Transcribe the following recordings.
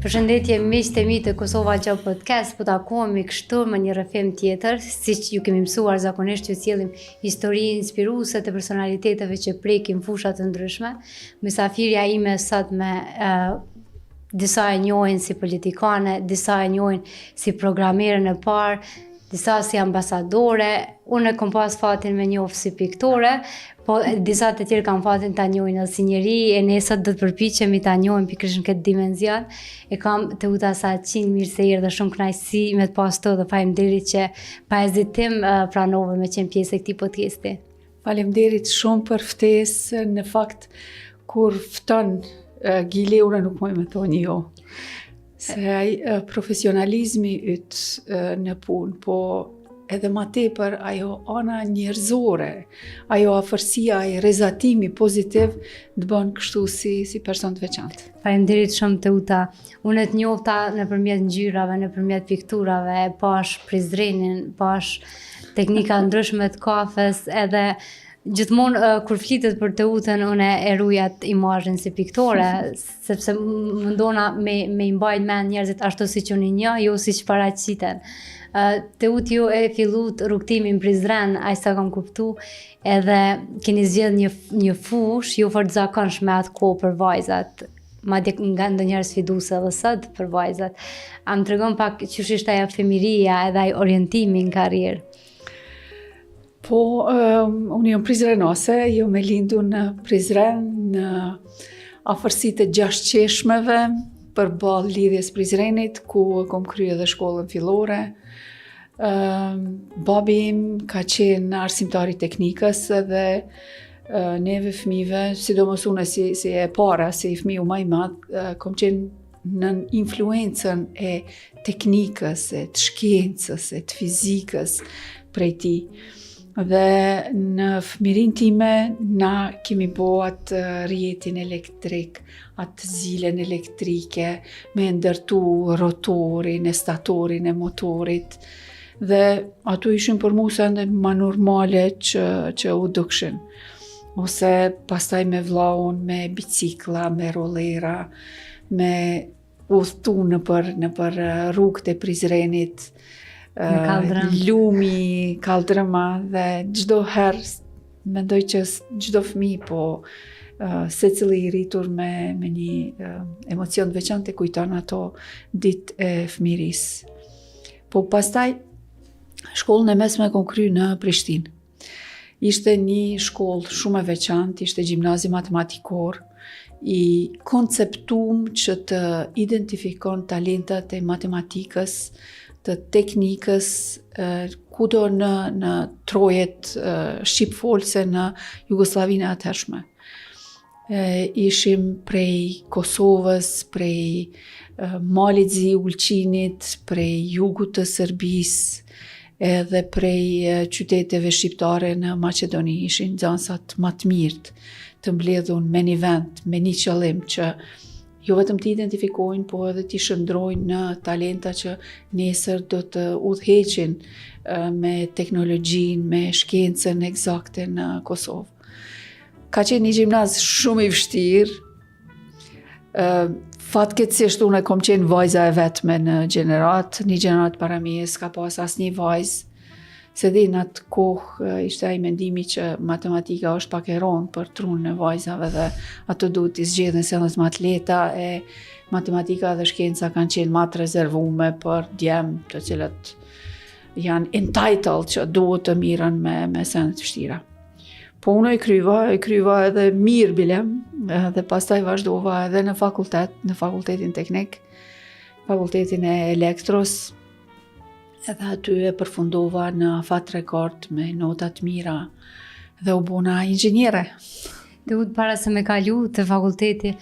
Përshëndetje miqtë e mi të Kosova Gjau Podcast, po takohemi kështu me një rrëfim tjetër, siç ju kemi mësuar zakonisht ju sjellim histori inspiruese të personaliteteve që prekin fusha të ndryshme. Mysafirja ime sot me disa e njohin si politikane, disa e njohin si programerën e parë, disa si ambasadore, unë kom pas fatin me njohë si piktore, po disa të tjerë kam fatin ta njohin edhe si njeri, e ne sot do të përpiqemi ta njohim pikërisht në këtë dimension. E kam të Uta Saqin, mirë se erdhe, shumë kënaqësi me të pas të dhe faleminderit që pa hezitim pranove me qenë pjesë e këtij podcasti. Faleminderit shumë për ftesë, në fakt kur fton Gileura nuk moj me thoni jo. Se profesionalizmi yt në punë, po edhe ma tepër ajo ana njerëzore, ajo afërsia, ai rezatimi pozitiv të bën kështu si person të veçantë. Faleminderit shumë të Uta. Unë të njohta nëpërmjet ngjyrave, nëpërmjet pikturave, pash prizrenin, pash teknika ndryshme të kafes, edhe gjithmonë kur flitet për të Utën, unë e ruaj atë imazhin si piktore, sepse mundona me i mbajt mend njerëzit ashtu siç unë një, jo siç paraqiten. Të Utë ju e fillut rrugtimin Prizren, aq sa kam kuptu, edhe keni zgjedh një fushë jo fort zakonshme atë kohë për vajzat. Madje nga ndonjëherë sfiduese edhe sot për vajzat. A më tregon pak ç'është ishte ajo fëmiria edhe ai orientimi në karrierë? Po, unë jam prizrenose, jo me lindu në Prizren, në afërsitë të 6 qeshmeve, përballë lidhjes Prizrenit, ku kom kryer edhe shkollën fillore. Babi im ka qenë arsimtari teknikës edhe neve fëmijëve, sidomos unë si e para, si fëmiu më i madh, kom qenë në influencën e teknikës, e të shkencës, e të fizikës prej tij. Dhe në fëmirin time na kemi bo atë rjetin elektrik, atë zilen elektrike, me ndërtu rotorin e statorin e motorit, dhe ato ishin për mu se ndën ma normale që u dukshin. Ose pastaj me vllaun, me bicikla, me rollera, me udhtu nëpër rrugët e Prizrenit, lumi, kaldrëma, dhe çdo herë mendoj që çdo fëmijë, po secili i rritur me një emocion të veçantë kujton ato ditë e fëmirisë. Po pastaj shkollën e mesme kom kryer në Prishtinë. Ishte një shkollë shumë e veçantë, ishte gjimnazi matematikor, i konceptuar që të identifikon talentat e matematikës, të teknikës, kudo në trojet shqipfolse në Jugosllavinë e atëhershme. Ishim prej Kosovës, prej Malit Zi Ulqinit, prej jugut të Serbisë, edhe prej qyteteve shqiptare në Maqedoni. Ishin nxënësat më të mirët, të mbledhur me një vend, me një qëllim që jo vetëm të identifikojnë, po edhe të shndrojnë në talenta që nesër do të udhëheqin me teknologjinë, me shkencën eksakte në Kosovë. Ka qenë një gjimnaz shumë i vështirë. Fatkeqësisht unë kom qenë vajza e vetme në gjenerat, një gjenerat para meje s'ka pas asnjë vajzë. Se di në atë kohë ishte ai mendimi që matematika është pak e rëndë për trunën e vajzave dhe ato duhet i zgjedhin se janë më atleta, e matematika dhe shkenca kanë qenë më të rezervume për djemë të cilët janë entitled që duhet të mirën me sene të vështira. Po unë e kryva edhe mirë bilem, dhe pastaj vazhdova edhe në fakultet, në fakultetin teknik, fakultetin e elektros, edhe aty e përfundova në afat rekord me notat mira dhe u bona inxhiniere. Të Utë, para se me kalu të fakulteti,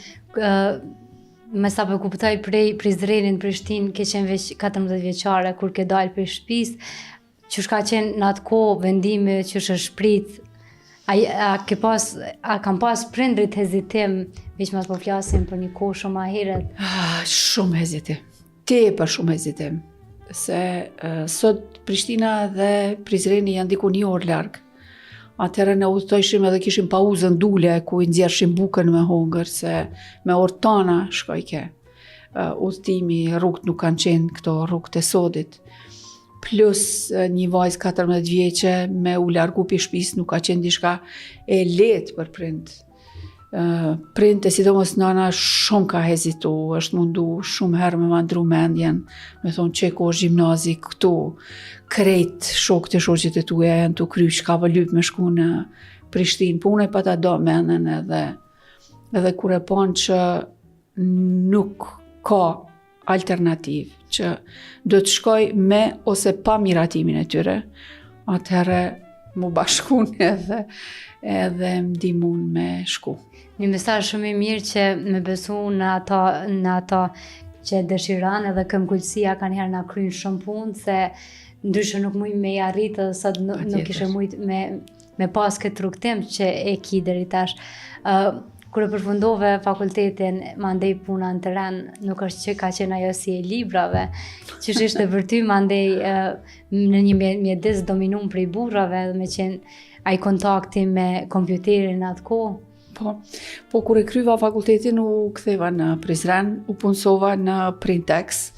me sa për kuptoj prej Prizrenit në Prishtinë, ke qenë veç 14 vjeçare kur ke dalë për shtëpisë, që shka qenë në atë kohë vendimi që është shprit, a kam pas prindrit hezitim, veç mas po flasim për një kohë shumë aheret? Shumë hezitim, tepër shumë hezitim. Se sot Prishtina dhe Prizreni janë diku 1 orë larg. Atëherë ne udhtojshim edhe kishim pauzën dule ku i nxjerrshim bukën me hongër, se me orë tana shkoj ke. udhtimi, rrugët nuk kanë qenë këto rrugët e sodit. Plus një vajzë 14 vjeqe me u largu pi shtëpisë nuk ka qenë diçka e lehtë për prind. Printe, sidomos nana, shumë ka hezitu, është mundu shumë herë me mandru mendjen, me thonë që ko gjimnazi këtu, krejt shokët e shoqet e tuja janë të kry që ka vëllyp me shku në Prishtinë, po unë e pa ta do mendjen edhe kur e panë që nuk ka alternativë, që do të shkoj me ose pa miratimin e tyre, atëherë mu bashkun edhe m'dimun me shku. Një mesazh shumë i mirë që me besu në ata që dëshiran edhe këmbgulësia kanë herë na kryen shumë punë, se ndryshe nuk mujnë me i arritë, sot nuk ishe mujtë me pas këtë rrugtim që e ki deri tash. Kur e përfundove fakultetin, mandej puna në teren, nuk është që ka qenë ajo si e librave, që ishte për ty mandej në një mjedis dominum prej burrave, dhe me qenë ai kontakti me kompjuterin atë kohë. Po kur e kryva fakultetin u ktheva në Prizren, u punësova në Printex.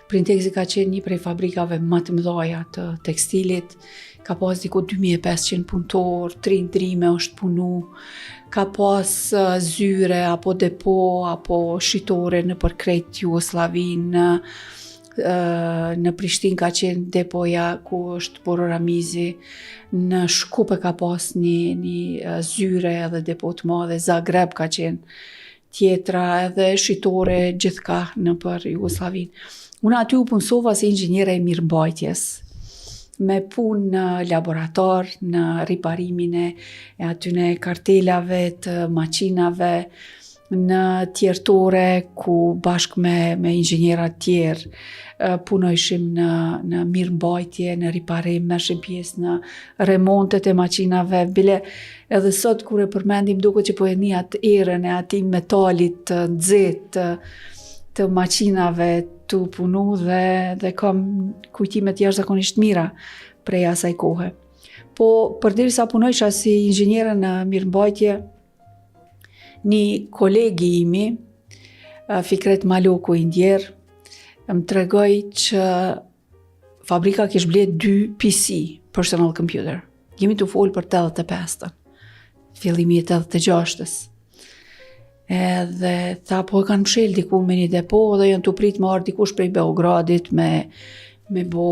Printexi ka qenë një prej fabrikave më të mëdha të tekstilit, ka pas diku 2500 punëtor, 3 ndrime është punu, ka pas zyre apo depo apo shitore në përkrejt Jugosllavinë. Në Prishtinë ka qenë depoja ku është Boro Ramizi, në Shkupe ka pas një zyre edhe depo të madhe, Zagreb ka qenë tjetra edhe shitore gjithka në për Jugosllavinë. Unë aty u punësova si inxhiniere e mirëmbajtjes, me punë në laborator, në riparimin e atyne kartelave të makinave, në tjertore ku bashkë me inxhinierat tjerë punojshim në mirëmbajtje, në riparim, merrshim pjesë në remontet e makinave, bile edhe sot kur e përmendim duket që po e ni atë erën e atij metalit të nxehtë të makinave të punu dhe kam kujtimet jashtëzakonisht mira prej asaj kohe. Po përderisa punojsha si inxhiniere në mirëmbajtje, një kolegi imi, Fikret Maloku i ndjer, më tregoi që fabrika kish blet 2 PC, personal computer. Jemi të folë për 85-ën, fillimi i 86-ës. Edhe tha, po e kanë mshel diku me një depo dhe janë të prit më ardh dikush prej Beogradit me bo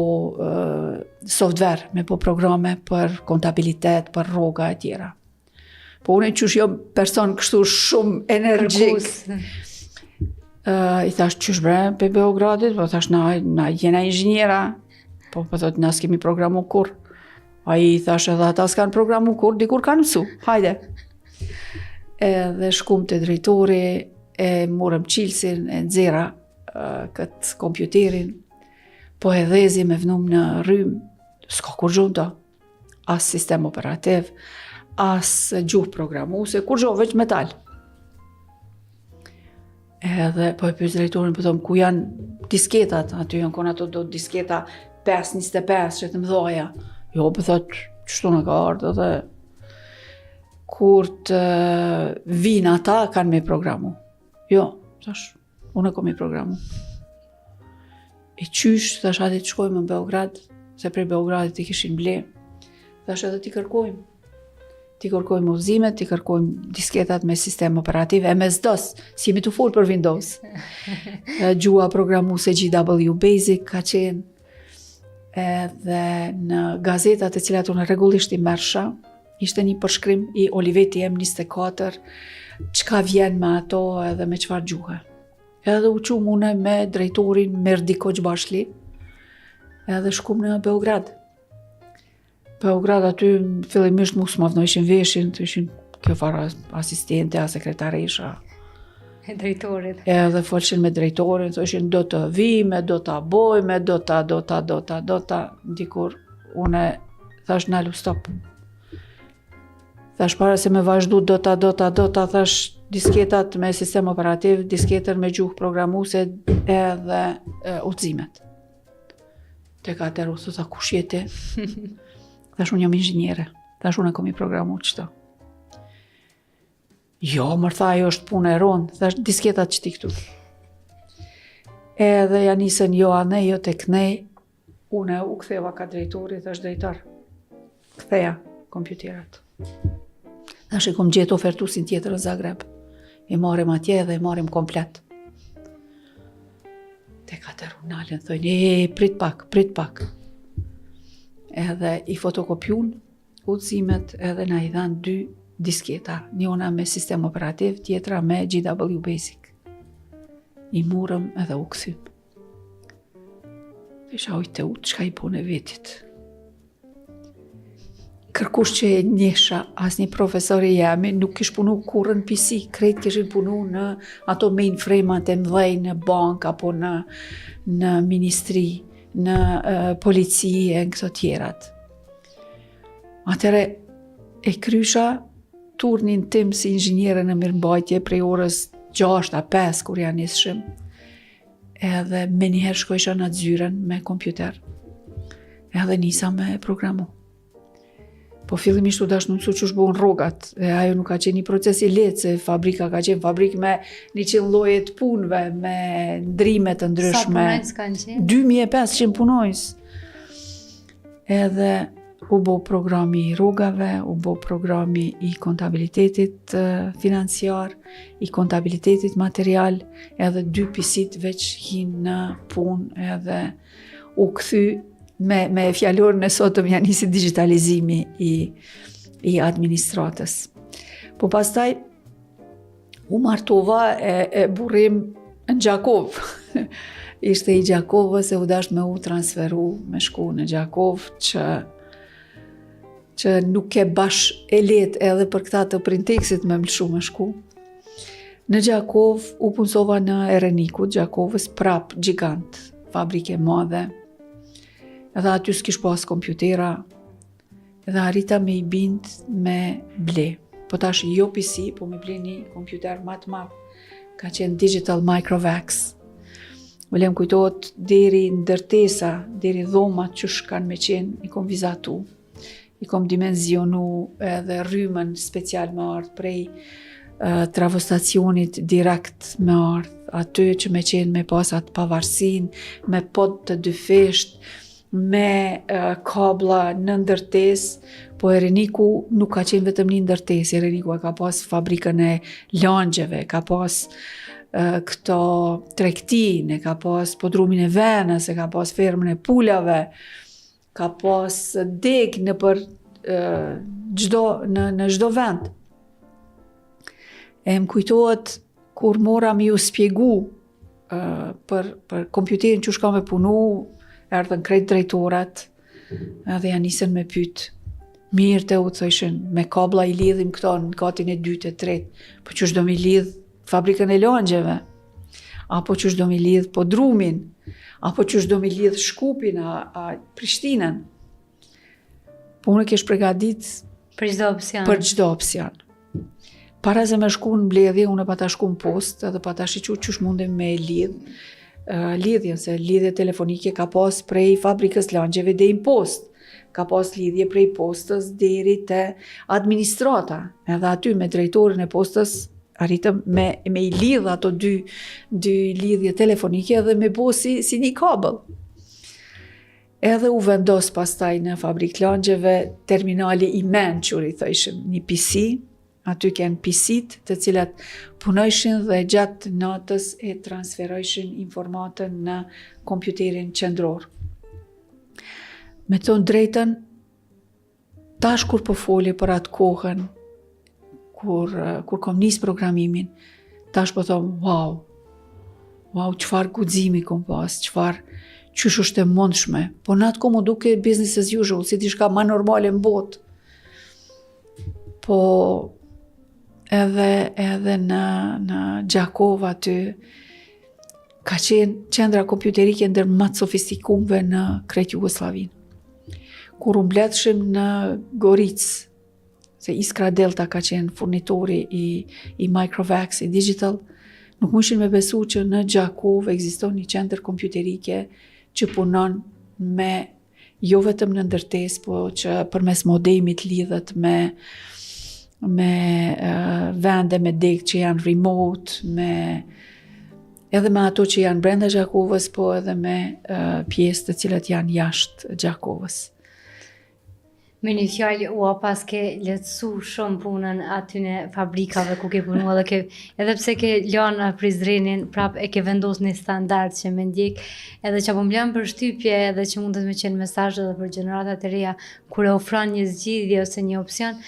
software, me bo programe për kontabilitet, për rroga e tjera. Po unë qysh jo person kështu shumë energjik. I thash, qysh bre, pe Beogradit? Po thash, na jena inxhiniera. Po thot, na s'kemi programu kur. Ai i thash, edhe ata s'kan programu kur, dikur kanë mësu, hajde. Edhe shkum të drejtori, e morëm qilsin, e nxera këtë kompjuterin, po e dhezi me vnum në rrym, s'ka kur gjuhë do, as sistem operativ, as gjuhë programuese, kur gjuhë veç metal. Edhe po e pyes drejtorin, po thom, ku janë disketat? Aty janë kon ato do disketa 525 që të mëdhaja. Jo, po thot, ç'to na ka ardhur edhe kur të vinë ata kanë me programu. Jo, thash, unë kom me programu. E qysh, thash, hajde të shkojmë në Beograd, se prej Beogradit i kishin ble. Thash, edhe ti kërkojmë. Ti kërkojmë udhëzimet, ti kërkojmë disketat me sistem operativ, MS-DOS, si jemi të folë për Windows. Gjua programuese GW Basic ka qenë, edhe në gazetat e cilat unë rregullisht i merrsha, ishte një përshkrim i Oliveti M24, çka vjen me ato edhe me çfarë gjuhe. Edhe u qum une me drejtorin Merdiko Gjbashli, edhe shkum në Beograd. Beograd aty fillimisht mu s'mavnojshin veshin, të ishin kjo fara asistente, a sekretaresha. E drejtorit. Edhe folshin me drejtorin, të ishin do të vime, do të bojme, do të, dikur une thash nalu stop. Thash para se me vazhdu do të, thash disketat me sistem operativ, disketën me gjuhë programuese edhe udhëzimet. Tek atëherë u thotha kush je ti? Thash unë jam inxhiniere. Thash unë kom i programu qëto. Jo, mërtha, ajo është punë e ronë. Thash disketat që ti këtu. edhe ja nisën jo anë, jo tek ne, une u ktheva ka drejtorit, është drejtar. Ktheja kompjuterat. Tash e kom gjetë ofertusin tjetër në Zagreb. E marrim atje dhe e marrim komplet. Tek atër u nalën, thojnë, prit pak. Edhe i fotokopjun udhëzimet edhe na i dhanë 2 disketa, njona me sistem operativ, tjetra me GW Basic. I murëm edhe u kthym. Isha ujtë çka i punë vetit. Kërkush që e njësha, asnjë profesori jemi, nuk kish punu kurrë në PC, krejt kishin punu në ato mainframe-at e mëdhej në bank, apo në ministri, në polici e në këto tjerat. Atëre e krysha turnin tim si inxhiniere në mirëmbajtje prej orës 6-5 kur janë nisshëm. Edhe me njëherë shkojsha në zyren me kompjuter. Edhe nisa me programu. Po fillimisht u dash në mësu që shbohen rrogat, e ajo nuk ka qenë një proces i lehtë, se fabrika ka qenë fabrikë me 100 lloje të punëve, me ndrime të ndryshme. Sa punojnës kanë qenë? 2500 punojnës. Edhe u bo programi i rrugave, u bo programi i kontabilitetit financiar, i kontabilitetit material, edhe 2 PC-t veç hinë në punë, edhe u kthy me fjalorën e sotëm janë nisi digitalizimi i administratës. Po pastaj u martova e burrim në Gjakov. Ishte i Gjakovës e u dash me u transferu, me shku në Gjakov që nuk e bash e let edhe për këta të Printexit me mlshu me shku. Në Gjakov u punësova në Erenikut, Gjakovës prap gjigant, fabrike madhe. Edhe aty s'kish pas kompjutera, edhe arrita me i bind me ble. Po tash jo PC, po me ble një kompjuter ma të madh, ka qenë Digital Microvax. Ulem kujtohet deri ndërtesa, deri dhomat që kanë me qenë, i kom vizatu, i kom dimenzionu edhe rrymën special me ardh prej travostacionit direkt me ardh, aty që me qenë me pasat pavarësin, me pod të dyfisht, me kabla në ndërtes, po Ereniku nuk ka qenë vetëm një ndërtes, Ereniku e ka pas fabrikën e langjeve, ka pas këto tregtin, e ka pas podrumin e venës, e ka pas fermën e pulave, ka pas deg në çdo vend. E më kujtohet kur mora mi u spjegu për kompjuterin që shka me punu, erdhën krejt drejtorat, edhe janë nisën me pyet. Mirë të u thëshën, me kabla i lidhim këto në katin e 2 e 3, po qysh do mi lidh fabrikën e langjeve, apo qysh do mi lidh podrumin, apo qysh do mi lidh Shkupin a Prishtinën. Po unë kesh përgadit për çdo opsion. Para se me shku në mbledhje, unë pata shku në post, edhe pata shiqu qysh mundem me lidhjen, se lidhje telefonike ka pas prej fabrikës langjeve deri në post, ka pas lidhje prej postës deri te administrata, edhe aty me drejtorin e postës arritëm me i lidh ato dy lidhje telefonike edhe me bo si një kabel. Edhe u vendos pastaj në fabrikë langjeve terminali i mençur, i thëshëm, një PC. Aty kanë PC-t të cilat punojshin dhe gjatë natës e transferojshin informatën në kompjuterin qendror. Me thonë drejtën, tash kur po folje për atë kohën, kur kom nis programimin, tash po thonë, wow, qëfar guximi kom pas, qysh është e mundshme, po në atë kohë mu duke business as usual, si diçka ma normale në botë. Po edhe në Gjakov aty ka qenë qendra kompjuterike ndër më të sofistikumve në krejt Jugosllavinë. Kur u mbledhshim në Goric, se Iskra Delta ka qenë furnitori i Microvax, i Digital, nuk mushin me besu që në Gjakov ekziston një qendër kompjuterike që punon me jo vetëm në ndërtesë, po që përmes modemit lidhet me vende me degë që janë remote, edhe me ato që janë brenda Gjakovës, po edhe me pjesë të cilat janë jashtë Gjakovës. Me një fjallë, pas ke lehtësu shumë punën aty në fabrikave ku ke punu, edhe pse ke lanë Prizrenin, prap e ke vendos një standard që me ndjek, edhe që po mblan për shtypje, edhe që mundet me qenë mesazh edhe për gjeneratat e reja, kur e ofron një zgjidhje ose një opsion,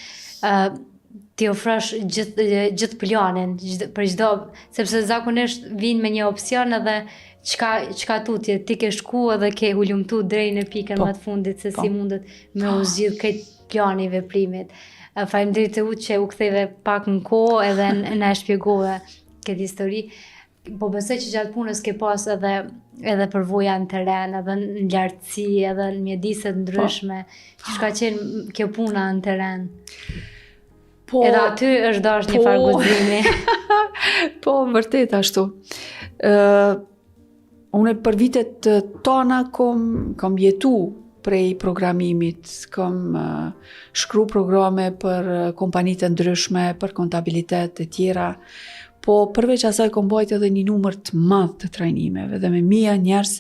ti ofrosh gjithë planin, për çdo, sepse zakonisht vinë me një opsion edhe çka tutje, ti ke shku edhe ke hulumtu drejt në pikën më të fundit se si mundet me u zgjidh këtë plani i veprimit. Faleminderit te u që u ktheve pak në kohë edhe na shpjegove këtë histori. Po besoj që gjatë punës ke pas edhe përvoja në teren, edhe në lartësi, edhe në mjedise të ndryshme, që ka qenë kjo puna në teren. Po, edhe aty është dash një farë guximi. Po, vërtet ashtu. Unë për vitet tona kom jetu prej programimit, kom shkru programe për kompanitë ndryshme, për kontabilitet e tjera, po përveç asaj kom bajt edhe një numër të madh të trajnimeve dhe me mia njerëz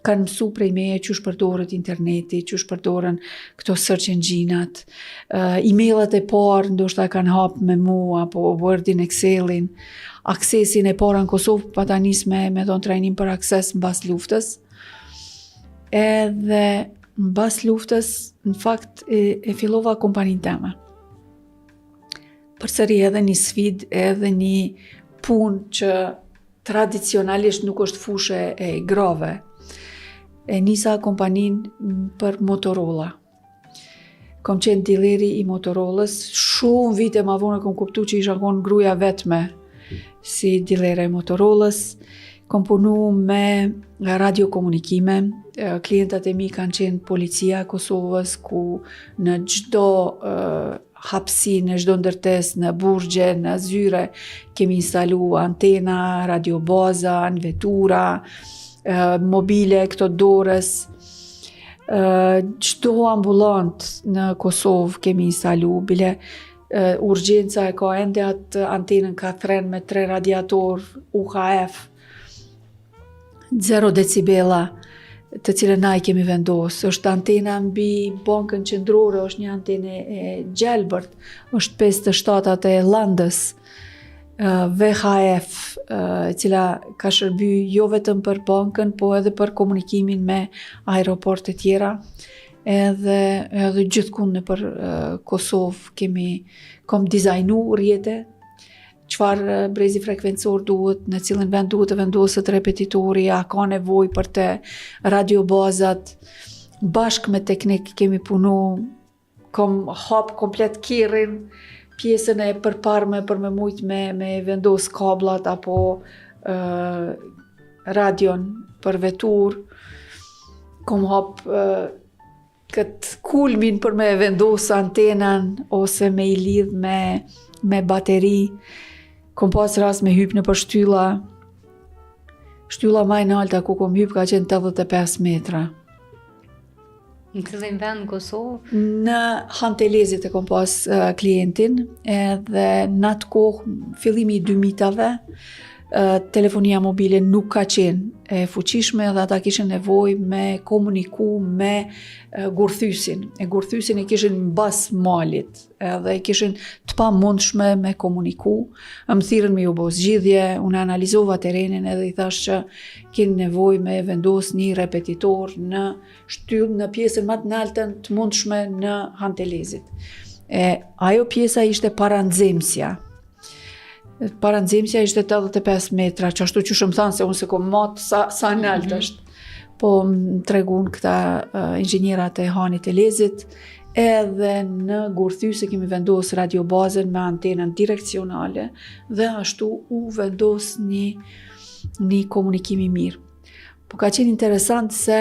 kanë mësu prej meje qysh përdoret interneti, qysh përdoren këto search engine-at, e-mailet e parë ndoshta kanë hap me mua, apo Wordin, Excelin, aksesin e parë në Kosovë, pa ta nis me dhon trajnim për akses mbas luftës. Edhe mbas luftës, në fakt, e fillova kompaninë time. Përsëri edhe një sfidë, edhe një punë që tradicionalisht nuk është fushë e grave. E nisa kompaninë për Motorola. Kom qenë dileri i Motorolës, shumë vite ma vonë kom kuptu që isha konë gruaja vetme si dilere e Motorolës. Kom punu me radiokomunikime, klientat e mi kanë qenë policia e Kosovës, ku në çdo hapsi, në çdo ndërtes, në burgje, në zyre, kemi instalu antena, radiobaza, në vetura, mobile, këto dorës, çdo ambulant në Kosovë kemi instalu, bile urgjenca e ka ende atë antenën ka thren me 3 radiator UHF, 0 decibela, të cilën na i kemi vendosë. Është antena mbi bankën qendrore, është një antenë e gjelbërt, është 57 e landës, VHF, e cila ka shërby jo vetëm për bankën, po edhe për komunikimin me aeroporte tjera, edhe gjithkund në për Kosovë kom dizajnu rrjete, çfarë brezi frekvencor duhet, në cilën vend duhet të vendoset repetitori, a ka nevojë për të radiobazat. Bashkë me teknik kemi punu, kom hap komplet kirrin, pjesën e përparme për me mujt me vendos kablat apo radion për vetur. Kom hap këtë kulmin për me vendos antenan ose me i lidh me bateri. Kom pas rast me hyp në për shtylla. Shtylla më e nalta ku kom hyp ka qenë 85 metra. Në cëllin vend në Kosovë? Në Hantelezit e kom pas klientin, edhe në atë kohë, fillimi i 2000-tave, telefonia mobile nuk ka qenë e fuqishme dhe ata kishin nevojë me komuniku me gurthysin. E gurthysin e kishin mbas malit, edhe e kishin të pamundshme me komuniku. Më thirrën me u bë zgjidhje, unë analizova terrenin edhe i thash që keni nevojë me vendos një repetitor në shtyllë në pjesën më të lartën të mundshme në Hantelezit. Ajo pjesa ishte paranxemsja. Paranxemsja ishte 85 metra, që ashtu që shumë thanë se unë se kom matë sa nalt është. Po më tregun këta inxhinierat e Hantelezit, edhe në gurthyse kemi vendos radiobazën me antenën direksionale dhe ashtu u vendos një komunikim i mirë. Po ka qenë interesant se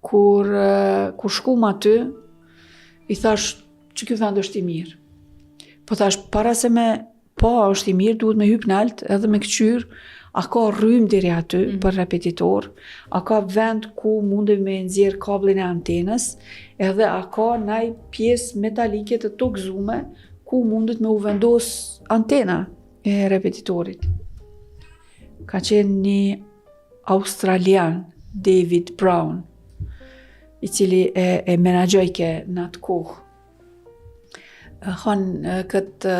kur shkum aty, i thash që ky vend është i mirë. Po thash para se është i mirë, duhet me hyp nalt edhe me këqyr, a ka rrymë deri aty për repetitor, a ka vend ku mundem me nxjerr kablin e antenës, edhe a ka naj pjesë metalike të tokzume ku mundet me u vendos antena e repetitorit. ka qenë një Australian, David Brown, i cili e menagjojke në atë kohë. Këtë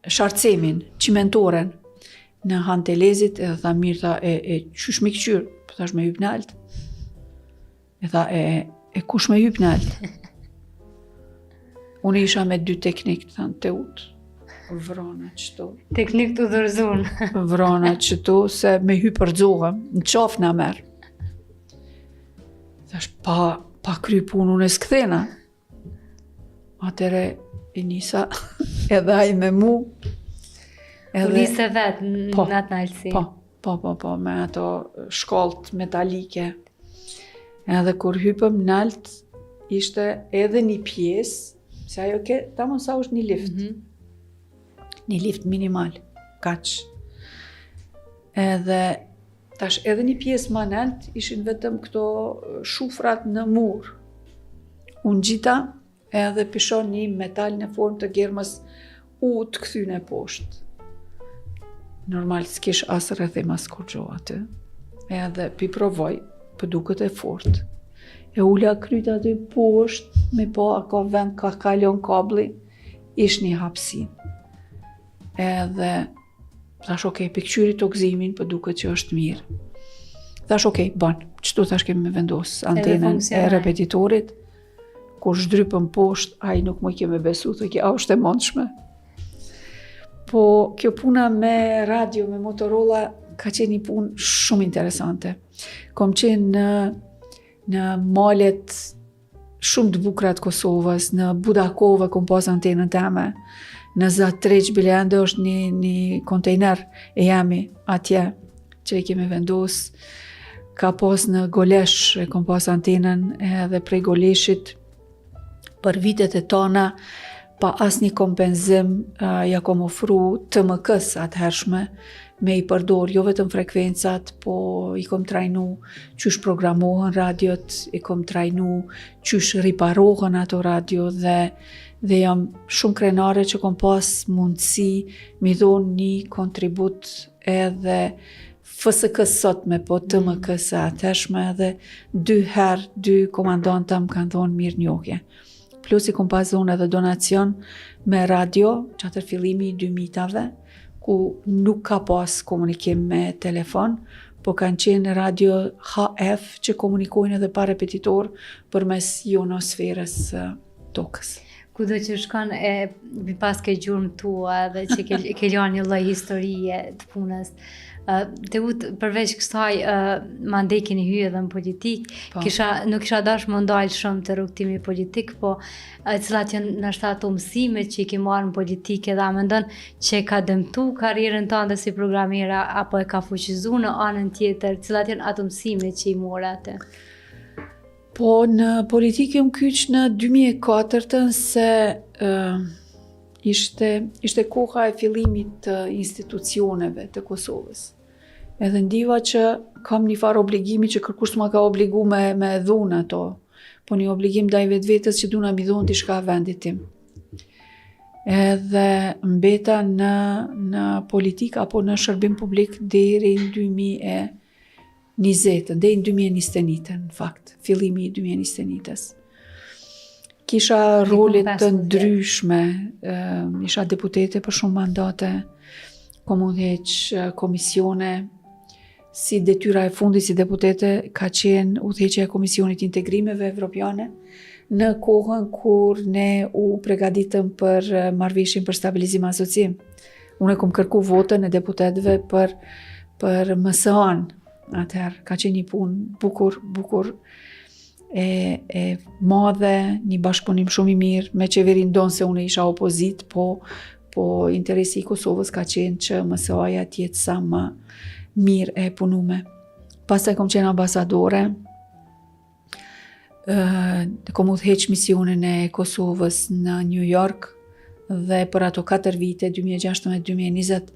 shartsemin, cimentoren, në Hantelezit, edhe tha mirë, tha, qysh me këqyrë, po thash me hyp në alt. E tha, kush me hyp në alt? Unë isha me 2 teknikë, thanë, te utë. Vrona qëto. Teknik të udhërzun. Vrona qëto, se me hyp për dzohëm, në qafë në merë. Thash, pa kry punë, unë e s'kthena. Atere, i nisa, edhe aj me mu. U nise vetë në atë nalësi. Po, me ato shkallët metalike. Edhe kur hypëm nalt, ishte edhe një pjesë, se ajo ta mund sa është një lift. Një lift minimal, kaq. Edhe, tash edhe një pjesë ma nalt, ishin vetëm këto shufrat në mur. Unë gjita, edhe pishon një metal në formë të germës u të këthyne poshtë. Normal s'kish asë rrethim as kur gjo aty. Edhe pi provoj, për duket e fort. E ulla kryt aty poshtë, me po a ka vend ka kalon kabli, ish një hapsin. Edhe thash okej, pikqyri të gëzimin, për duket që është mirë. Thash okej, ban, qëtu thash kemi me vendos antenën e repetitorit, kur shdrypën poshtë, ai nuk më keme besu, thë a është e mundshme. Po, kjo puna me radio, me Motorola, ka qenë një punë shumë interesante. Kom qenë në malet shumë të bukra të Kosovës, në Budakove, kom pas antenën teme, në Zatreq, Bilende është një kontejner e jemi atje, që e kemi vendos. Ka pas në Golesh, e kom pas antenën, edhe prej Goleshit, për vitet e tona, pa as një kompenzim, ja kom ofru TMK-s atëhershme, me i përdor jo vetëm frekvencat, po i kom trajnu qysh programohen radiot, i kom trajnu qysh riparohen ato radio dhe jam shumë krenare që kom pas mundësi mi dhonë një kontribut edhe FSK-s sot me po TMK-s atëhershme edhe 2 herë 2 komandanta më kanë thonë mirë njohje. Plus i kom pas zonë edhe donacion me radio, që atër fillimi i 2000-tave, ku nuk ka pas komunikim me telefon, po kanë qenë radio HF që komunikojnë edhe pa repetitor për mes ionosferës tokës. Kudo që shkon pas ke gjurmë tua dhe që ke lënë një lloj historie të punës. Te përveç kësaj ma ndekini hyj edhe në politik, nuk kisha dash më ndalë shumë të rrugtimi politik, po cilat janë nështë ato mësimet që i ke marrë në politikë dhe a mendon që ka dëmtu karrierën tënde si programera apo e ka fuqizu në anën tjetër, cilat janë ato mësimet që i morë atë? Po në politikë më kyç në 2004 se ishte koha e fillimit të institucioneve të Kosovës. Edhe ndiva që kam një farë obligimi që kërkush ma ka obligu me dhunë ato, po një obligim ndaj vetës që duna mi dhunë diçka vendit tim. Edhe mbeta në politik apo në shërbim publik deri në 2020, deri në 2021 në fakt, fillimi i 2021-s. Kisha rolet të ndryshme, isha deputete për shumë mandate, kom udhëheq komisione, si detyra e fundit si deputete ka qenë udhëheqja e Komisionit Integrimeve Evropiane, në kohën kur ne u pregaditëm për marrëveshjen për stabilizim e asocim. Unë kom kërku votën e deputetëve për MSA-n. Atëherë ka qenë një punë bukur e madhe, një bashkëpunim shumë i mirë me qeverin, donë se unë isha opozit, po interesi i Kosovës ka qenë që MSA-ja tjetë sa më mirë e punume. Pastaj kom qenë ambasadore, kom udhëheq misionin e Kosovës në New York dhe për ato 4 vite, 2016-2020,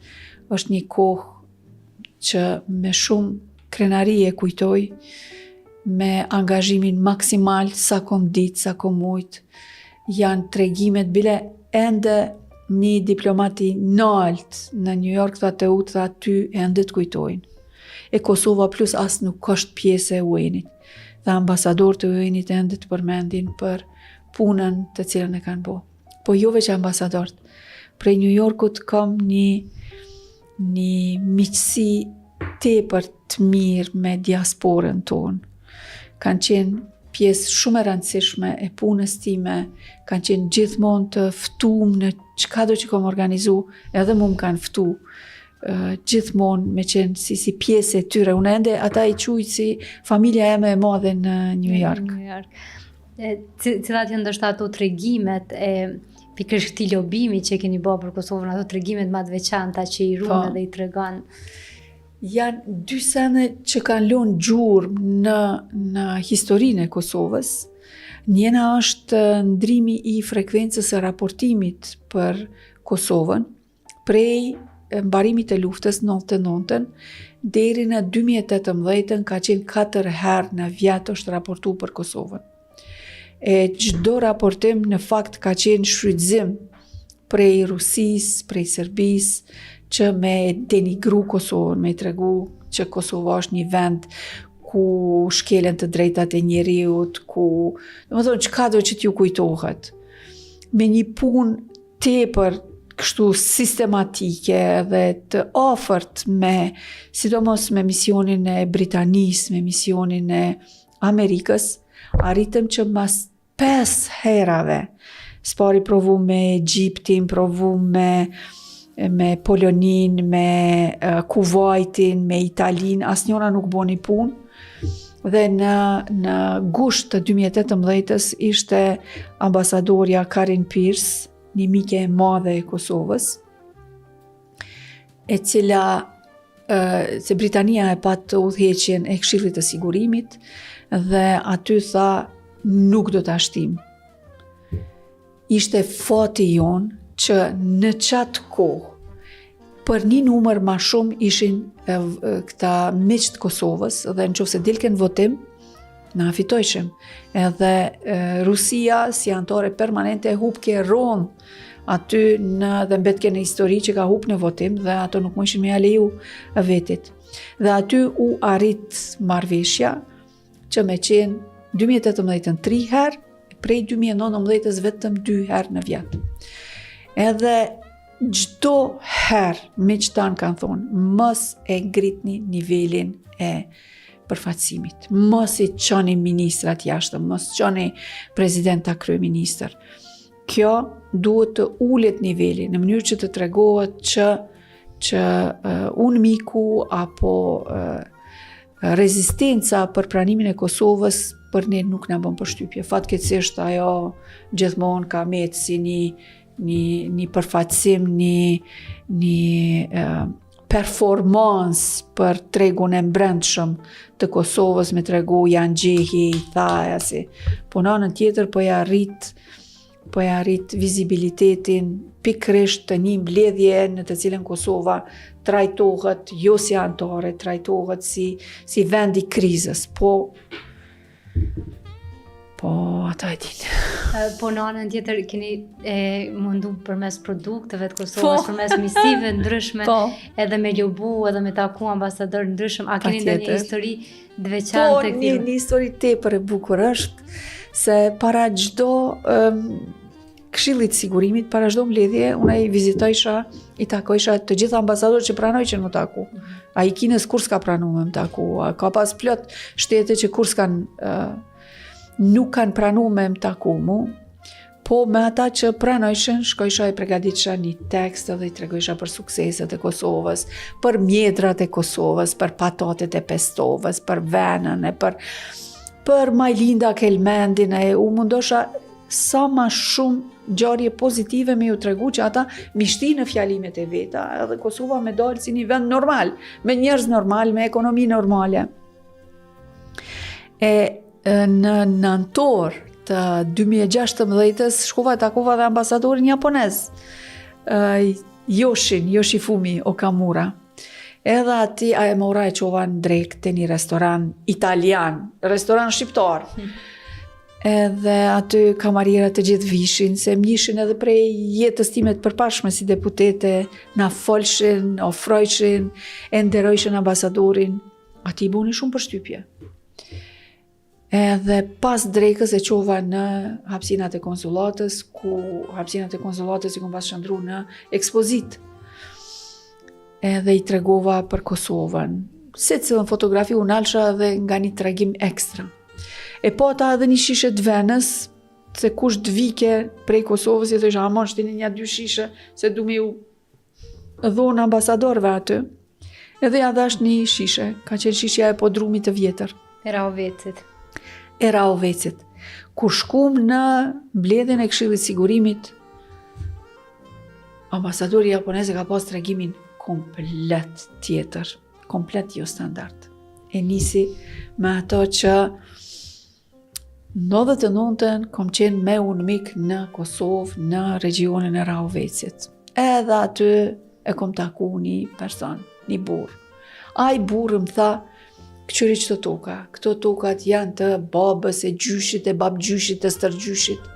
është një kohë që me shumë krenari e kujtoj, me angazhimin maksimal, sa kom ditë, sa kom mujt, janë tregimet bile ende një diplomati nalt në New York tha të tha ty e ndët kujtojnë. E Kosova plus as nuk është pjesë e UN-it. Dhe ambasador të UN-it e ndët përmendin për punën të cilën e kanë bo. Po jo veç ambasador. Prej New Yorkut kam një miqësi tepër të mirë me diasporën tonë. Kanë qenë pjesë shumë e rëndësishme e punës time, kanë qenë gjithmonë të ftuar në çka do që kam organizu, edhe mu më kanë ftu gjithmonë me qenë si pjesë e tyre. Unë ende ata i quj si familja eme e madhe në New York. Cilat janë ndoshta ato tregimet e pikërisht këtij lobimi që keni bërë për Kosovën, ato tregimet më të veçanta që i ruan dhe i tregon? Janë dy sene që kanë lënë gjurmë në historinë e Kosovës. Njëna është ndrimi i frekuencës së raportimit për Kosovën prej mbarimit të luftës 99-ën deri në 2018 ka qenë 4 herë në vit është raportu për Kosovën. E çdo raportim në fakt ka qenë shfrytëzim prej Rusisë, prej Serbisë, që me denigru Kosovën, me tregu që Kosova është një vend ku shkelen të drejtat e njeriut, ku, domethënë çka do që t'ju kujtohet. Me një punë tepër kështu sistematike dhe të afërt me, sidomos me misionin e Britanisë, me misionin e Amerikës, arritëm që mas 5 herave, spari provu me Egjiptin, provu me Polonin, me Kuvajtin, me Italin, asnjëra nuk boni punë. Dhe në gusht të 2018 ishte ambasadorja Karin Pierce, një mike e madhe e Kosovës, e cila se Britania e pat udhëheqjen e Këshillit të Sigurimit dhe aty tha nuk do ta shtim. Ishte fati jon që në qatë kohë për një numër ma shumë ishin këta miq të Kosovës dhe nëse dilken votim, na fitojshim. Edhe Rusia si antore permanente hupke ron aty dhe mbetke në histori që ka hup në votim dhe ato nuk mëshin me aleju vetit. Dhe aty u arrit marrëveshja që me qenë 2018 3 herë, prej 2019 vetëm 2 herë në vjet. Edhe çdo herë miqtan kanë thonë, mos e ngritni nivelin e përfaqësimit, mos i çoni ministrat jashtë, mos çoni presidenta kryeministër. Kjo duhet të ulet niveli në mënyrë që të tregohet që unë miku apo rezistenca për pranimin e Kosovës për ne nuk na bën përshtypje. Fatkeqësisht ajo gjithmonë ka metë si një përfaqësim, një performance për tregun e mbrendshëm të Kosovës, me tregu janë gjehi, i thaja si. Po në anën tjetër po ja arrit vizibilitetin pikërisht të një mbledhje në të cilën Kosova trajtohet jo si antare, trajtohet si vend i krizës. Po ata e dinë. Po në anën tjetër keni mundu përmes produkteve të Kosovës, përmes misive ndryshme, edhe me ljobu, edhe me taku ambasador ndryshëm. A keni ndonjë histori të veçantë? Po, një histori tepër e bukur është se para çdo Këshillit Sigurimit, para çdo mbledhje, unë i vizitojsha, i takojsha të gjithë ambasadorët që pranojnë më taku. A i Kinës kur s'ka pranuar më taku, ka pas plot shtete që kur nuk kanë pranuar më taku mu, po me ata që pranojshin, shkojsha i përgatitësha një tekst dhe i tregojsha për sukseset e Kosovës, për mjedrat e Kosovës, për patatet e Pestovës, për venën, për Majlinda Kelmendin, u mundosha sa ma shumë ngjarje pozitive me ju tregu që ata mi shti në fjalimet e veta, edhe Kosova me dalë si një vend normal, me njerëz normal, me ekonomi normale. Në nëntor të 2016 shkova e takova dhe ambasadorin japonez, Yoshifumi Okamura. Edhe ati a e mora e qova në drejt të një restoran italian, restoran shqiptar. edhe aty kamarierat të gjithë vishin, se m'jishin edhe prej jetës time të përpashme si deputete, na folshin, ofrojshin, e nderojshin ambasadorin, ati i buni shumë përshtypje. Edhe pas drekës e qova në hapësinat e konsulatës, ku hapësinat e konsulatës i kom pas shëndru në ekspozit. Edhe i tregova për Kosovën. Se cilën fotografi unë alësha dhe nga një tregim ekstra. E po ta edhe një shishe të venës, se kush të vike prej Kosovës, e të isha amon shtini një 2 shishe, se du me ju dhonë ambasadorve aty. Edhe ja dhash një shishe, ka qenë shishja e podrumit të vjetër. Era Ovecit. Kur shkum në mbledhjen e Këshillit Sigurimit, ambasadori japoneze ka pas tregimin komplet tjetër, komplet jo standard. E nisi me ato që 99-ën kom qenë me unë mik në Kosovë, në regionin e Rahovecit. Edhe aty e kom taku një person, një burr. Ai burrë më tha, këqyri qëto toka, këto tokat janë të babës e gjyshit, e babgjyshit, e stërgjyshit.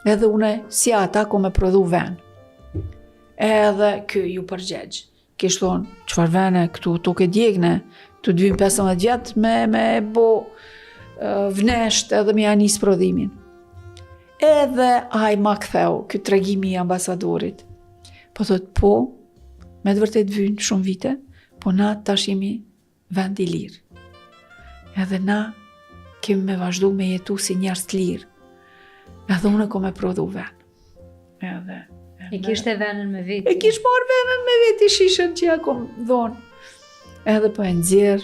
Edhe une, si ata, ko me prodhu ven. Edhe kë ju përgjegj. Kishtë thonë, qëfar vene, këtu toke djegne, të 15 vjetë me bo vnesht edhe me janis prodhimin. Edhe aj ma ktheu, këtë tregimi i ambasadorit. Po thot, po, me të vërtet vynë shumë vite, po na tash jemi vend i lirë. Edhe na kemi me vazhdu me jetu si njerëz të lirë. Edhe unë ko me prodhu ven. Edhe E kishte venën me veti. E kish marrë venën me veti shishën që ja kom dhonë. Edhe po e nxjerr.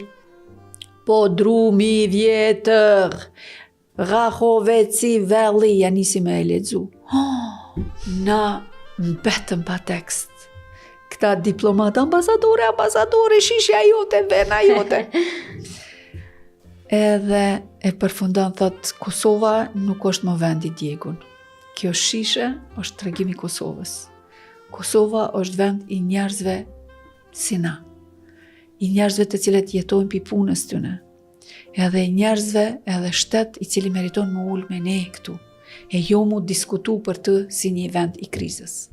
Podrumi vjetër, Rahoveci velli, ja nisi me e lexu. Na mbetëm pa tekst. Këta diplomat, ambasadore, shishja jote, vena jote. Edhe e përfundan thot, Kosova nuk është më vendi djegun. Kjo shishe është tregimi Kosovës. Kosova është vend i njerëzve si na. I njerëzve të cilët jetojnë pi punës tyne. Edhe i njerëzve edhe shtet i cili meriton më ullë me ne këtu. E jo mu diskutu për të si një vend i krizës.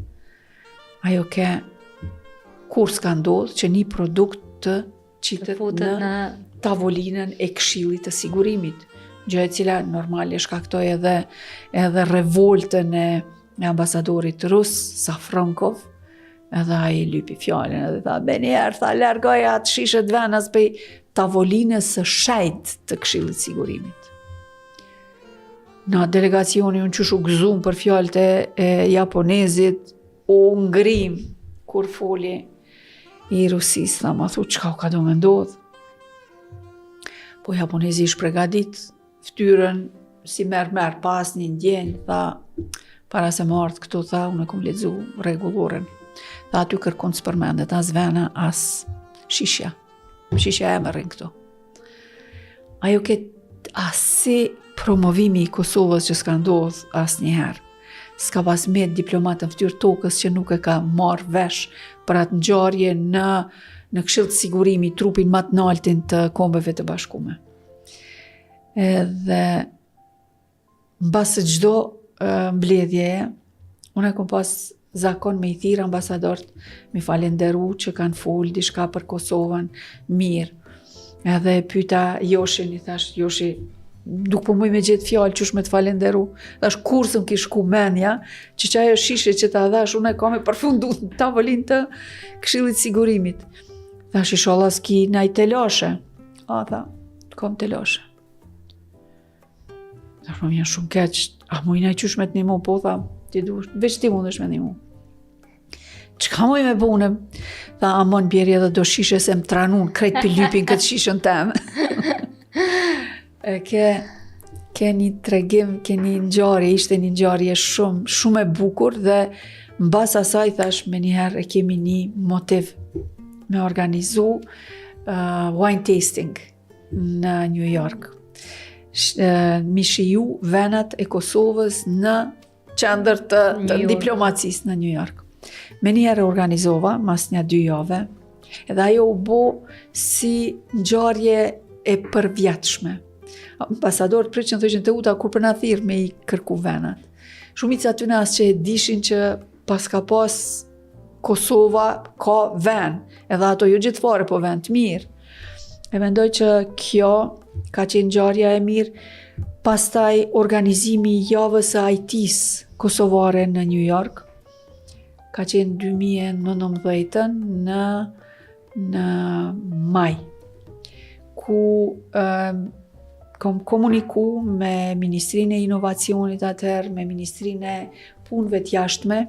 Ajo ke kur s'ka ndodhë që një produkt të qitet në tavolinën e Këshillit të Sigurimit, gjë e cila normal e shkaktoi edhe revoltën e ambasadorit rus, Safronkov, edhe ai lypi fjalën edhe tha, "Benjer, tha largoj atë shishet venas pej tavolinës së shejt të Këshillit të Sigurimit." Na delegacioni unë qyshu gëzum për fjalët e japonezit, u ngrim kur foli i Rusis, tha, ma thu, qka u ka do me ndodhë? Po japonezi ish pregadit, ftyrën si merë pas një ndjenjë, tha, para se martë këtu, tha, unë e kom lexu rregulloren. Tha, aty kërkon së përmendet as vena, as shishja. Shishja e mërën këtu. Ajo ketë asi promovimi i Kosovës që s'ka ndodhë as njëherë. S'ka pas me diplomatën ftyrë tokës që nuk e ka marrë vesh për atë ngjarje në Këshill të Sigurimit, trupin më të lartin të Kombeve të Bashkuara. Edhe mbas së çdo mbledhjeje, unë kom pas zakon me i thirr ambasadorët, mi falenderu që kanë fol diçka për Kosovën mirë. Edhe e pyeta Joshin, i thash, Joshi, nuk po muj me gjetë fjalë qysh me të falenderu. Thash, kur s'm kish ku menja, që ajo shishe që ta dhash, unë e kam e përfundu në tavolin të Këshillit të Sigurimit. Thash, inshallah s'ki naj telashe. A, tha, kam telashe. Thash, më vjen shumë keq, a muj naj qysh me të nimu, po, tha, ti dush, veç ti mundesh me nimu. Çka muj me bunem? Tha, amon bjeri edhe do shishe se më tranun, krejt për lypin këtë shishën temë. Ke një tregim, ke një ngjarje, ishte një ngjarje shumë e bukur dhe mbas asaj thash me njëherë e kemi një motiv me organizu wine tasting në New York. Mi shiju venat e Kosovës në qendër të diplomacisë në New York. Me njëherë organizova, mas një 2 jave, edhe ajo u bo si ngjarje e përvjetshme. Ambasadorët që thoshin të uta kur për na thirr me I kërku venat. Shumica aty as që e dishin që pas ka pas Kosova ka ven, edhe ato jo gjithfare po ven të mirë. E mendoj që kjo ka qenë ngjarja e mirë. Pastaj organizimi I javës së IT-s kosovare në New York ka qenë 2019 në maj, ku kom komuniku me Ministrinë e Inovacionit atëherë, me Ministrinë e Punëve të Jashtme,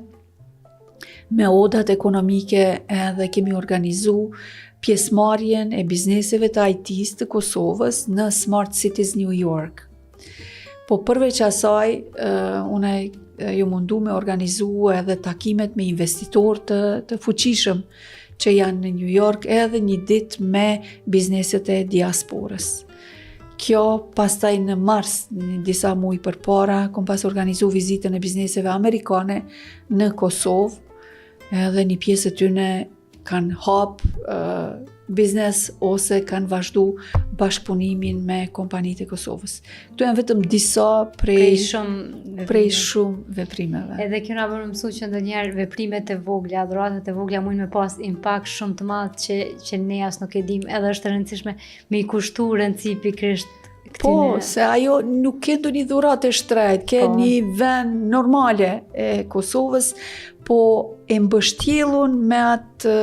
me odat ekonomike edhe kemi organizu pjesëmarrjen e bizneseve të IT-s të Kosovës në Smart Cities New York. Po përveç asaj, une ju mundu me organizu edhe takimet me investitorë të fuqishëm që janë në New York edhe një ditë me bizneset e diasporës. Kjo pastaj në mars, në disa muaj përpara, kom pas organizu vizitën e bizneseve amerikane në Kosovë, edhe një pjesë të tyne kanë hap biznes ose kanë vazhdu bashkëpunimin me kompanitë e Kosovës. Këtu janë vetëm disa prej shumë veprimeve. Edhe kjo na bën mësu që ndonjëherë veprimet e vogla, dhuratat e vogla mund me pas impakt shumë të madh që ne as nuk e dim, edhe është e rëndësishme me I kushtu rëndësi pikërisht këtine. Po, se ajo nuk ke ndonjë dhuratë e shtrejt, ke një vend normale e Kosovës, po e mbështjellun me atë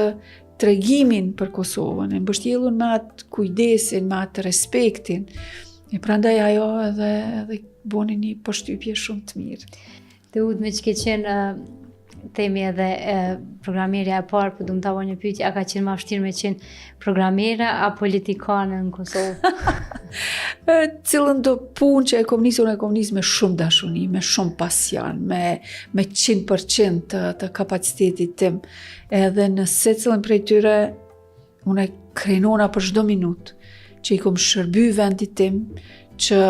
tregimin për Kosovën, e mbështjellun me atë kujdesin, me atë respektin. E prandaj ajo edhe boni një përshtypje shumë të mirë. Të udhme që ke qenë themi edhe programerja e parë, po du më ta bëj një pyetje, a ka qenë më vështirë me qenë programere a politikane në Kosovë? Cilën do punë që e kom nisur me shumë dashuni, me shumë pasion, me 100% të kapacitetit tim. Edhe në secilën prej tyre, unë krenona për çdo minutë që I kom shërby vendit tim, që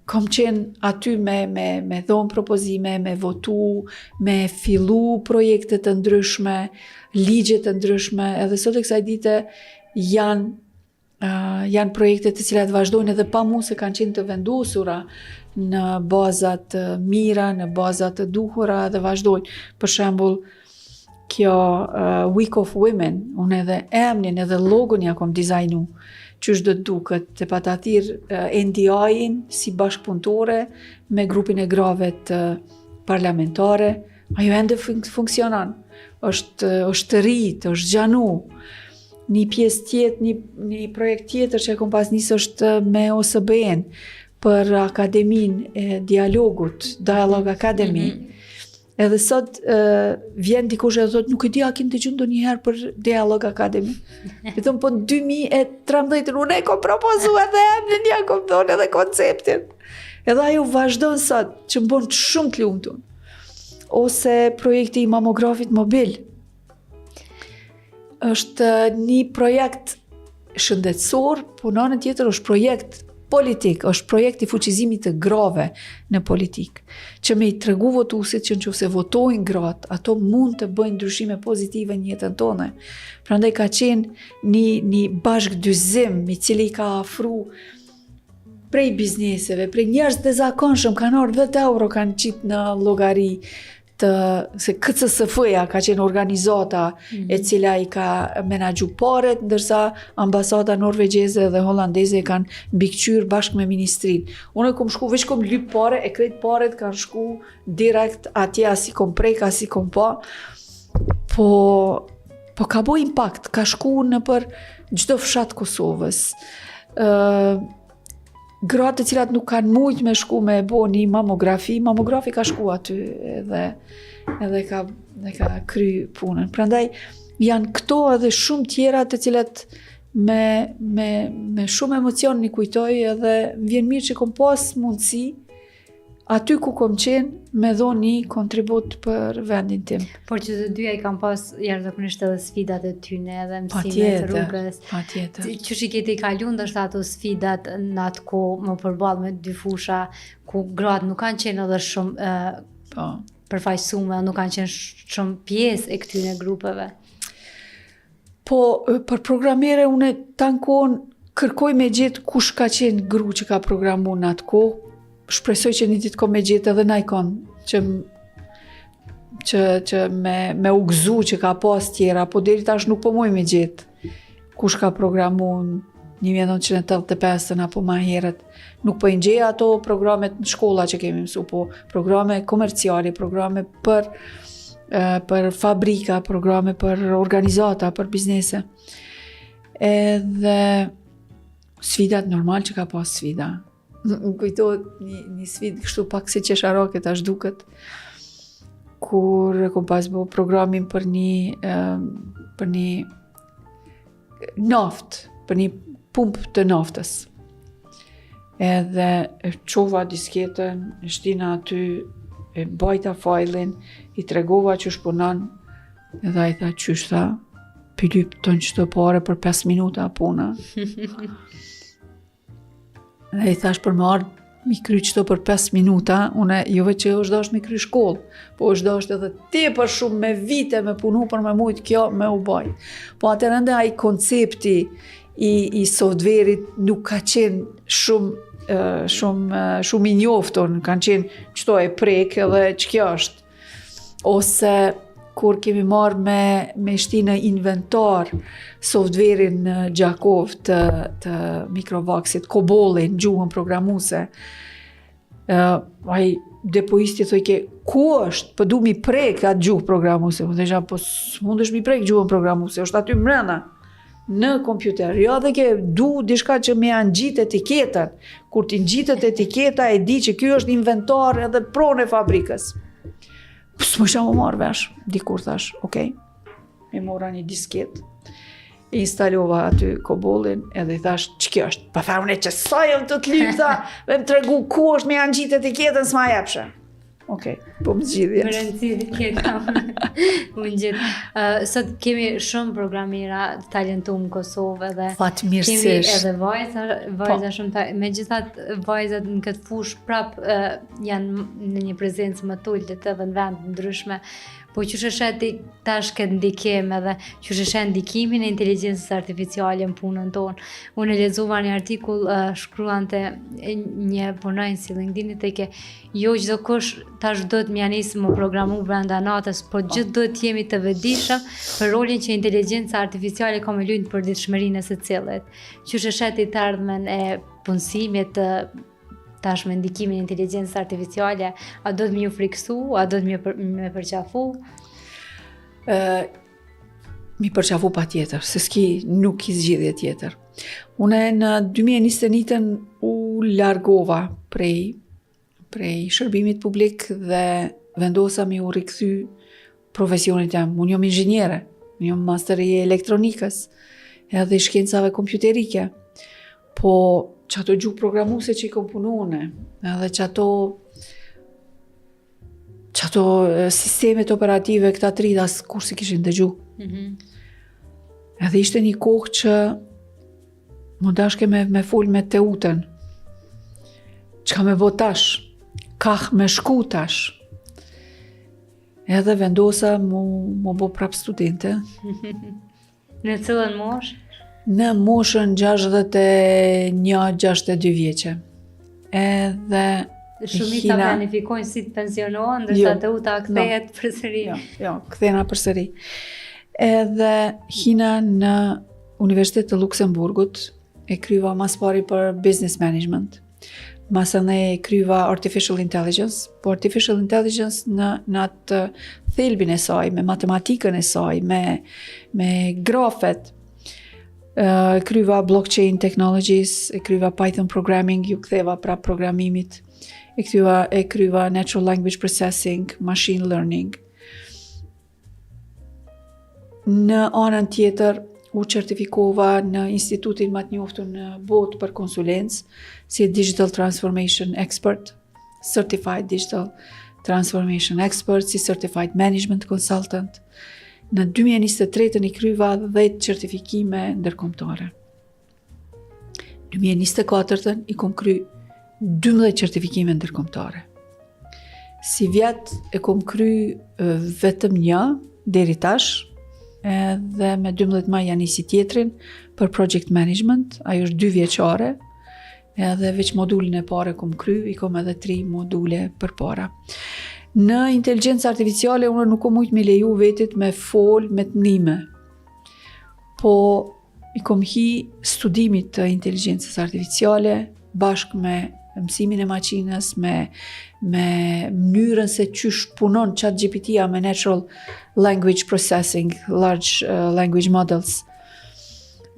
kom qenë aty me dhonë propozime, me votu, me fillu projekte të ndryshme, ligje të ndryshme, edhe sot e kësaj dite janë projekte të cilat vazhdojnë edhe pa mu se kanë qenë të vendosura në bazat të mira, në bazat të duhura dhe vazhdojnë. Për shembull, kjo Week of Women, unë edhe emnin edhe logon ja kom dizajnu, qysh do të duket, të pa ta thirr NDI-in si bashkëpunëtore me grupin e grave të parlamentare, ajo ende funksionon. Është rrit, është gjanu. Një pjesë tjetër, një projekt tjetër që e kom pas nisë është me OSBE-n për Akademinë e Dialogut, Dialogue Academy. Edhe sot vjen dikush e thot, nuk e di a keni dëgjuar ndonjëherë për Dialogue Academy. I thon po 2013 unë e kom propozuar edhe emrin, ja kom thonë edhe konceptin. Edhe ajo vazhdon sot, që më bën shumë të lumtur. Ose projekti I mamografit mobil. Është një projekt shëndetësor, po në anën tjetër është projekt politik, është projekt I fuqizimit të grave në politik, që me I tregu votuesit që nëse votojnë gratë, ato mund të bëjnë ndryshime pozitive në jetën tonë. Prandaj ka qenë një bashkëdyzim I cili ka afru prej bizneseve, prej njerëz të zakonshëm, kanë ardhur 10 euro kanë qitë në llogari se KCSF-ja ka qenë organizata e cila I ka menaxhu paret, ndërsa ambasada norvegjeze dhe holandeze kanë mbikëqyr bashkë me ministrinë. Unë kom shku, veç kom lyp pare, e krejt paret kanë shku direkt atje, as I kom prek, as I kom pa. Po ka bo impakt, ka shku në për çdo fshat Kosovës. Gratë të cilat nuk kanë mujt me shku me bo një mamografi ka shku aty edhe ka kry punën. Prandaj janë këto edhe shumë tjera të cilat me shumë emocion një kujtoj edhe vjen mirë që kom pas mundësi aty ku kom qenë me dhonë një kontribut për vendin tim. Por që të dyja I kam pas jashtëzakonisht edhe sfidat e tyne edhe mësimet rrugës. Patjetër. Qysh I keti kalu ndoshta ato sfidat në atë kohë më përballë me dy fusha ku gratë nuk kanë qenë edhe shumë përfaqësume, nuk kanë qenë shumë pjesë e këtyre grupeve. Po, për programere, une tankon kërkoj me gjetë kush ka qenë gru që ka programu në atë kohë, shpresoj që një ditë ko me gjetë edhe najkon që me u gëzu që ka pas tjera, po deri tash nuk po muj me gjetë kush ka programu në 1985 apo ma herët. Nuk po i ngjeja ato programet në shkolla që kemi mësu, po programe komerciale, programe për fabrika, programe për organizata, për biznese. Edhe sfidat normal që ka pas sfida. Më kujtohet një sfidë kështu pak si qesharake tash duket, kur kom pas bo programin për një naft, për një pump të naftës. Edhe e qova disketën, e shtina aty, e bajta fajlin, i tregova që shpunan, edhe ai tha qysh tha, pylyp ton qëto pare për 5 minuta puna. Edhe i thash për më ardhë mi kry qëto për 5 minuta, une jove që është dash mi kry shkollë, po është dash edhe tepër shumë me vite me punu për me mujtë kjo me u baj. Po atër ende ai koncepti i softverit nuk ka qenë shumë i njofton, kanë qenë qëto e prek edhe që kjo është. Ose kur kemi marrë me shti në inventar softverin Gjakov të Microvaxit, Kobolin, gjuhën programuse, ai depoisti thoi ke, ku është? Po du mi prek atë gjuhë programuse. Po thesha, po s'mundesh mi prek gjuhën programuse, është aty mrena në kompjuter. Jo dhe ke du dishka që me janë gjitë etiketën. Kur ti ngjitët etiketa e di që kjo është inventar edhe pronë e fabrikës. S'më isha më marrë vesh, dikur thash, okej, e mora një disket, e instalova aty Kobolin, edhe i thash, që kjo është? Pa tha une që sa jëm të lypë, tha, dhe më tregu ku është me janë gjitë etiketën, s'ma jepshe. Okej, po më zgjidhje. Më rëndësi etiketa. Më gjithë. Sot kemi shumë programera talentum në Kosovë edhe Fatmirësisht. kemi edhe vajza shumë megjithatë vajzat në këtë fushë prap janë në një prezencë më të ulët edhe në vende të ndryshme. Po që shësheti tash këtë ndikim edhe që shëshet ndikimin e inteligjencës artificiale në punën tonë. Unë lexova një artikull shkruante një punonjës si LinkedIn-it e ke jo çdo kush tash do të mja nisë më programu brenda natës, po gjithë do të jemi të vetëdijshëm për rolin që inteligjenca artificiale ka me lujtë në përditshmërinë e secillit. Që shësheti të ardhmen e punësimit tash me ndikimin e inteligjencës artificiale, a do të më ju friksu, a do të më përqafu? Mi përqafu pa tjetër, se nuk i zgjidhje tjetër. Une në 2021 u largova prej shërbimit publik dhe vendosa mi u rikthy profesionit jam. Unë jam inxhiniere, unë jam master i elektronikës edhe i shkencave kompjuterike, po që ato gjuhë programuse që i kom punu une, edhe që ato sistemet operative këta trida kur si kishin dëgju. Edhe ishte një kohë që më dashke me fol me Teutën, që ka me bo tash, kah me shku tash. Edhe vendosa mu bo prap studente. Në cilën moshë? Në moshën 61-62 vjeqe. Edhe shumica planifikojnë si të pensionohen, ndërsa Teuta kthehet përsëri. Jo, kthena përsëri. Edhe hina në Universitet të Luksemburgut, e kryva mas pari për business management. Masën e kryva artificial intelligence, po artificial intelligence në atë thelbin e saj, me matematikën e saj, me grafet. Kryva blockchain technologies, e kryva Python programming, ju ktheva pra programimit, e kryva natural language processing, machine learning. Në anën tjetër, u certifikova në institutin më të njohur në botë për konsulencë, si Digital Transformation Expert, Certified Digital Transformation Expert, si Certified Management Consultant. Në 2023 i kryva 10 certifikime ndërkombëtare. 2024 i kom kry 12 certifikime ndërkombëtare. Si vjet e kom kry vetëm një deri tash, edhe me 12 maj janë nisi tjetrin për project management, ajo është 2 vjeçare, edhe veç modulin e pare kom kry, i kom edhe 3 module për para. Në inteligjencë artificiale, unë nuk kom mujt me leju vetit me fol, me të nime, po i kom hi studimit të inteligjencës artificiale, bashk me mësimin e maqinës, me mënyrën se qysh punon ChatGPT-a me natural language processing, large language models,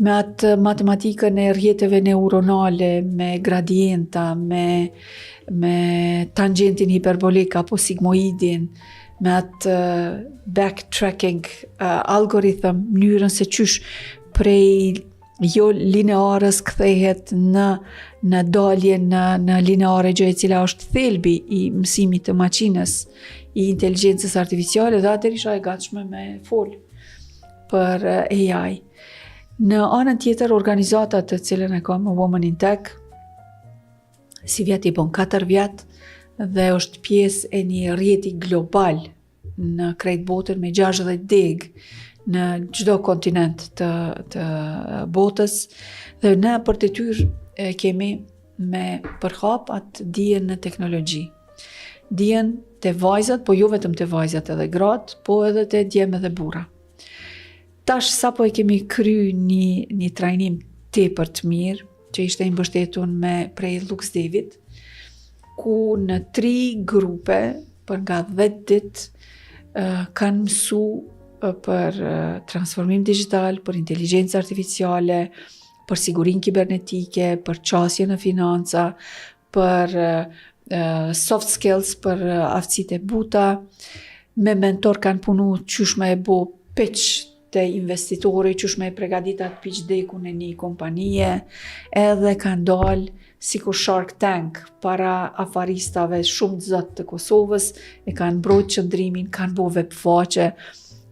me atë matematikën e rrjeteve neuronale, me gradienta, me tangentin hiperbolik apo sigmoidin, me atë backtracking algorithm, mënyrën se qysh prej jo linearës kthehet në dalje në lineare, gjë e cila është thelbi i mësimit të maqinës, i inteligjencës artificiale, dhe atër isha e gatshme me fol për AI. Në anën tjetër, organizatat të cilën e kam, Women in Tech, si vjet i bon 4 vjet, dhe është pjesë e një rrjeti global në krejt botën me 60 deg në çdo kontinent të botës, dhe ne për detyrë kemi me përhap atë dijen në teknologji. Dijen të vajzat, po jo vetëm të vajzat edhe gratë, po edhe të djemë dhe burra. Tash sapo e kemi kry një trajnim tepër të mirë, që ishte i mbështetun me prej Lux David, ku në 3 grupe për nga 10 ditë kanë mësu për transformim digital, për inteligjencë artificiale, për sigurinë kibernetike, për qasje në financa, për soft skills, për aftësitë e buta. Me mentor kanë punu qysh me e bo pitch të investitori, qysh me e pregaditat pitch deckun e një kompanije, edhe kanë dalë sikur Shark Tank para afaristave shumë të zot të Kosovës, e kanë mbrojt qëndrimin, kanë bo webfaqe,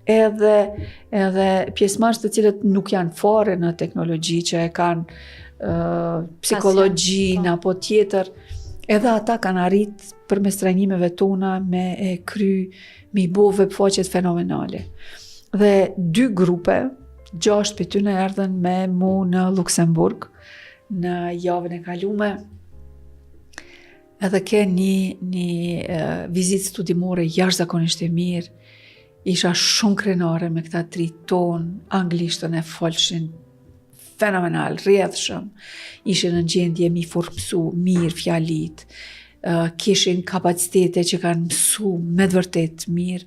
edhe pjesëmarrës të cilët nuk janë fare në teknologji, që e kanë psikologjinë apo tjetër, edhe ata kanë arrit përmes trajnimeve tona me e kry, me i bo webfaqet fenomenale. Dhe 2 grupe, 6 për ty në erdhen me mu në Luxemburg, në javën e kalume, edhe ke një vizit studimore jashtëzakonisht e mirë. Isha shumë krenare me këta 3 tonë, anglishtën e folshin fenomenal, rrjedhshëm, ishin në gjendje mi forpsu mirë fjalit, kishin kapacitete që kanë mësu me të vërtet mirë,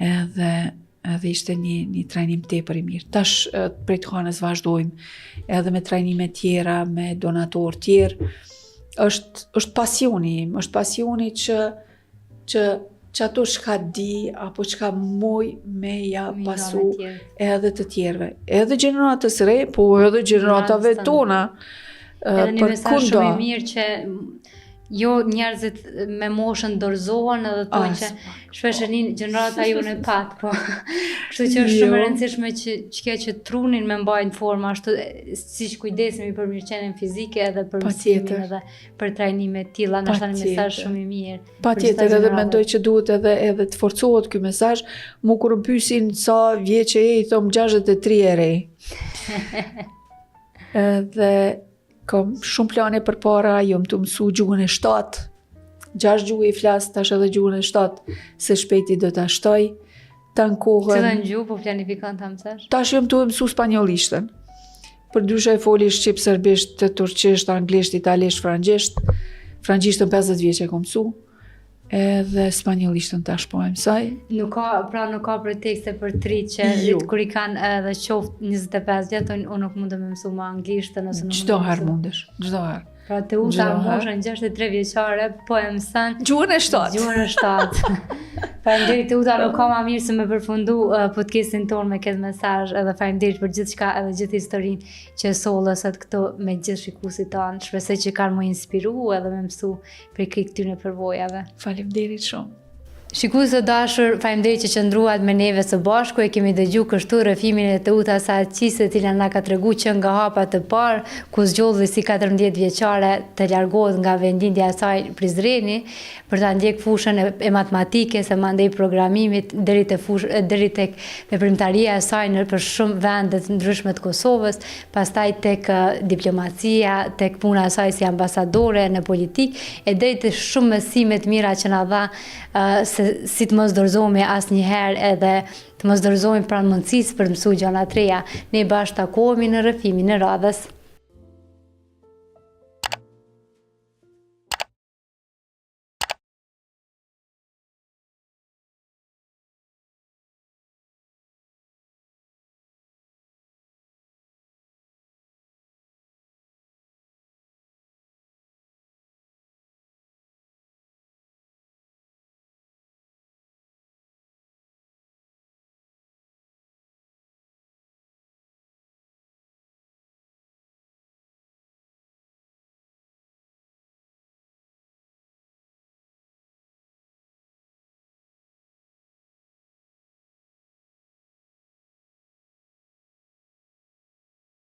edhe ishte një trajnim tepër i mirë. Tash prej të hanës vazhdojmë edhe me trajnime tjera, me donator tjerë. Është pasioni im, është pasioni që ato shka di, apo shka moj me ja pasu edhe të tjerve. Edhe gjeneratës re, po edhe gjeneratave tona. Edhe një mesazh shumë i mirë që jo njerëzit me moshën dorëzohen edhe thonë që shpesh e një gjenerata ju në pat, po kështu që është shumë e rëndësishme që trunin me mbajnë forma, ashtu siç kujdesemi për mirëqenien fizike edhe për mësimin edhe për trajnime të tilla, ndoshta një mesazh shumë i mirë. Patjetër, edhe mendoj që duhet edhe të forcohet ky mesazh. Mu kur më pyesin sa vjeç je, i them 63 e re. Edhe kam shumë plane për para, jom të mësu gjuhën e 7, 6 gjuhë i flas, tash edhe gjuhën e 7, se shpejti do ta shtoj, ta në kohën. Cilën gjuhë po planifikon ta mësosh? Tash jom të mësu spanjollishtën. Përndryshe e foli shqip, serbisht, turqisht, anglisht, italisht, frangjishtën 50 vjeç e kam mësu, edhe spanjollishtën tash po e mësoj. Nuk ka pretekste për trit që kur i kanë edhe qoftë 25 vjet, unë nuk mund të më mësu më anglishtën ose nuk. Çdo herë mundesh, çdo herë. Pra të uta moshën 63 vjeçare, po e mëson gjuhën e 7. Gjuhën e 7. Faleminderit të uta, nuk ka më mirë se me përfundu podcastin tonë me këtë mesazh, edhe faleminderit për gjithçka, edhe gjithë historinë që sollë sot këtu me gjithë shikuesit tanë. Shpresoj që kanë më inspiru edhe më mësu për këtyre përvojave. Faleminderit shumë. Shikues të dashur, faleminderit që qëndruat me neve së bashku. E kemi dëgjuar kështu rrëfimin e Teuta Saatçis, e cila na ka treguar që nga hapa të parë, ku zgjodhi si 14 vjeçare të largohet nga vendindja e saj Prizreni për ta ndjek fushën e matematikës, e mandej programimit deri tek veprimtaria e saj për shumë vende të ndryshme të Kosovës, pastaj tek diplomacia, tek puna e saj si ambasadore në politikë, e deri te shumë mësime të mira që na dha se si të mos dorëzohemi asnjëherë edhe të mos dorëzohemi pranë mundësisë për të mësuar gjëra të reja. Ne bashkë takohemi në rrëfimin e radhës.